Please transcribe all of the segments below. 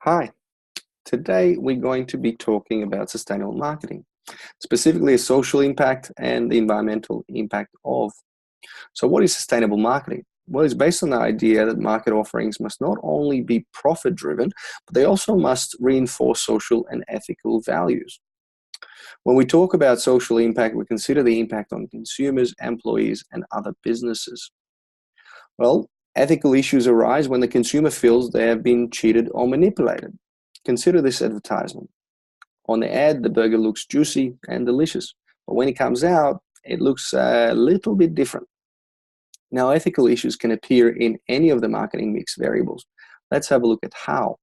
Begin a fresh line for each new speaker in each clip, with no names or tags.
Hi, today we're going to be talking about sustainable marketing, specifically a social impact and the environmental impact of. So, what is sustainable marketing? Well, it's based on the idea that market offerings must not only be profit driven, but they also must reinforce social and ethical values. When we talk about social impact, we consider the impact on consumers, employees, and other businesses. Well, ethical issues arise when the consumer feels they have been cheated or manipulated. Consider this advertisement. On the ad, the burger looks juicy and delicious, but when it comes out, it looks a little bit different. Now, ethical issues can appear in any of the marketing mix variables. Let's have a look at how.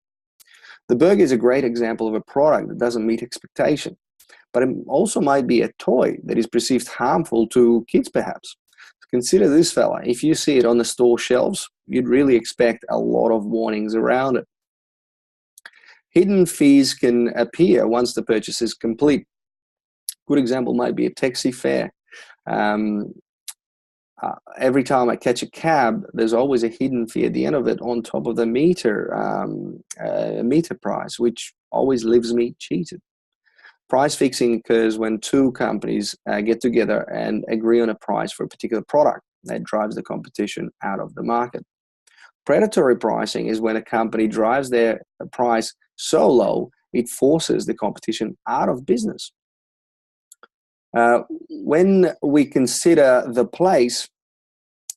The burger is a great example of a product that doesn't meet expectation, but it also might be a toy that is perceived harmful to kids, perhaps. Consider this fella. If you see it on the store shelves, you'd really expect a lot of warnings around it. Hidden fees can appear once the purchase is complete. Good example might be a taxi fare. Um, every time I catch a cab, there's always a hidden fee at the end of it on top of the meter price, which always leaves me cheated. Price fixing occurs when two companies get together and agree on a price for a particular product. That drives the competition out of the market. Predatory pricing is when a company drives their price so low it forces the competition out of business. When we consider the place,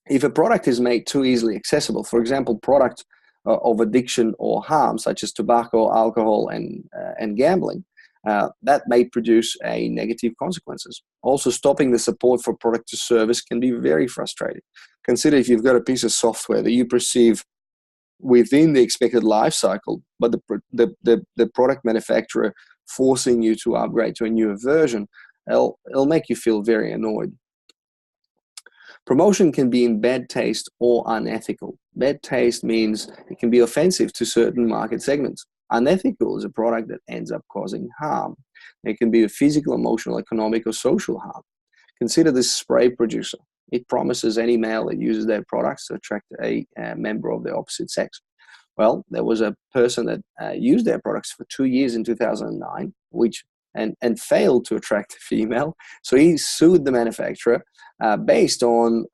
if a product is made too easily accessible, for example, product of addiction or harm, such as tobacco, alcohol, and gambling, that may produce a negative consequences. Also, stopping the support for product to service can be very frustrating. Consider if you've got a piece of software that you perceive within the expected life cycle, but the product manufacturer forcing you to upgrade to a newer version, it'll make you feel very annoyed. Promotion can be in bad taste or unethical. Bad taste means it can be offensive to certain market segments. Unethical is a product that ends up causing harm. It can be a physical, emotional, economic, or social harm. Consider this spray producer. It promises any male that uses their products to attract a member of the opposite sex. Well, there was a person that used their products for 2 years in 2009, and failed to attract a female. So he sued the manufacturer based on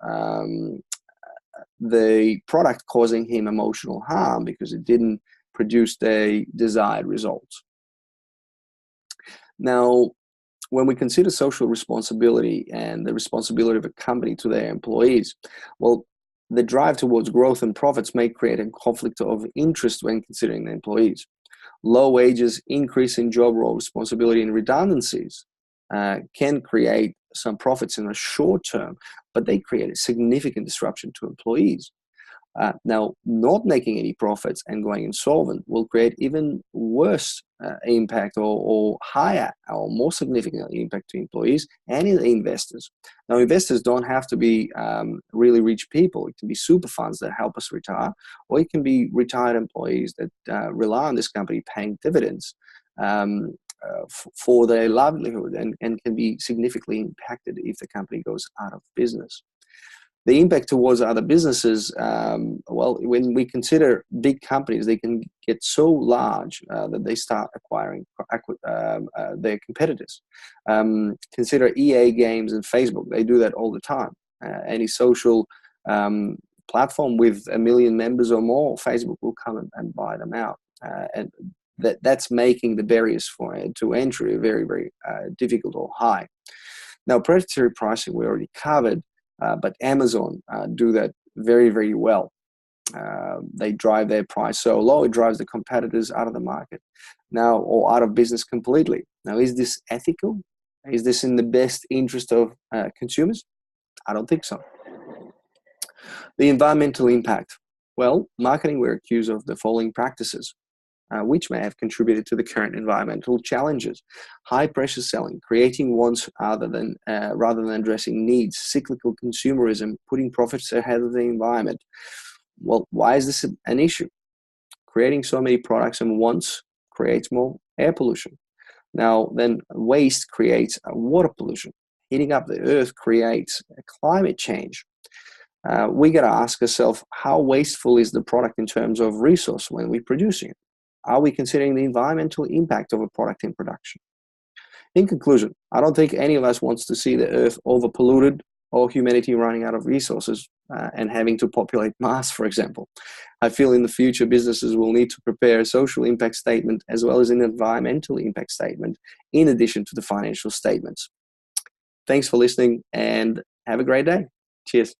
the product causing him emotional harm because it didn't produce the desired results. Now, when we consider social responsibility and the responsibility of a company to their employees, well, the drive towards growth and profits may create a conflict of interest when considering the employees. Low wages, increase in job role responsibility, and redundancies can create some profits in the short term, but they create a significant disruption to employees. Now, not making any profits and going insolvent will create even worse impact or higher or more significant impact to employees and investors. Now, investors don't have to be really rich people. It can be super funds that help us retire, or it can be retired employees that rely on this company paying dividends for their livelihood and can be significantly impacted if the company goes out of business. The impact towards other businesses, well, when we consider big companies, they can get so large that they start acquiring their competitors. Consider EA Games and Facebook. They do that all the time. Any social platform with 1 million members or more, Facebook will come and buy them out. And that's making the barriers to entry very, very difficult or high. Now, predatory pricing we already covered. But Amazon do that very, very well. They drive their price so low, it drives the competitors out of the market now or out of business completely. Now, is this ethical? Is this in the best interest of consumers? I don't think so. The environmental impact. Well, marketing, we're accused of the following practices. Which may have contributed to the current environmental challenges. High pressure selling, creating wants rather than addressing needs, cyclical consumerism, putting profits ahead of the environment. Well, why is this an issue? Creating so many products and wants creates more air pollution. Now, then waste creates water pollution. Heating up the earth creates climate change. We got to ask ourselves, how wasteful is the product in terms of resource when we're producing it? Are we considering the environmental impact of a product in production? In conclusion, I don't think any of us wants to see the earth overpolluted or humanity running out of resources and having to populate Mars, for example. I feel in the future businesses will need to prepare a social impact statement as well as an environmental impact statement in addition to the financial statements. Thanks for listening and have a great day. Cheers.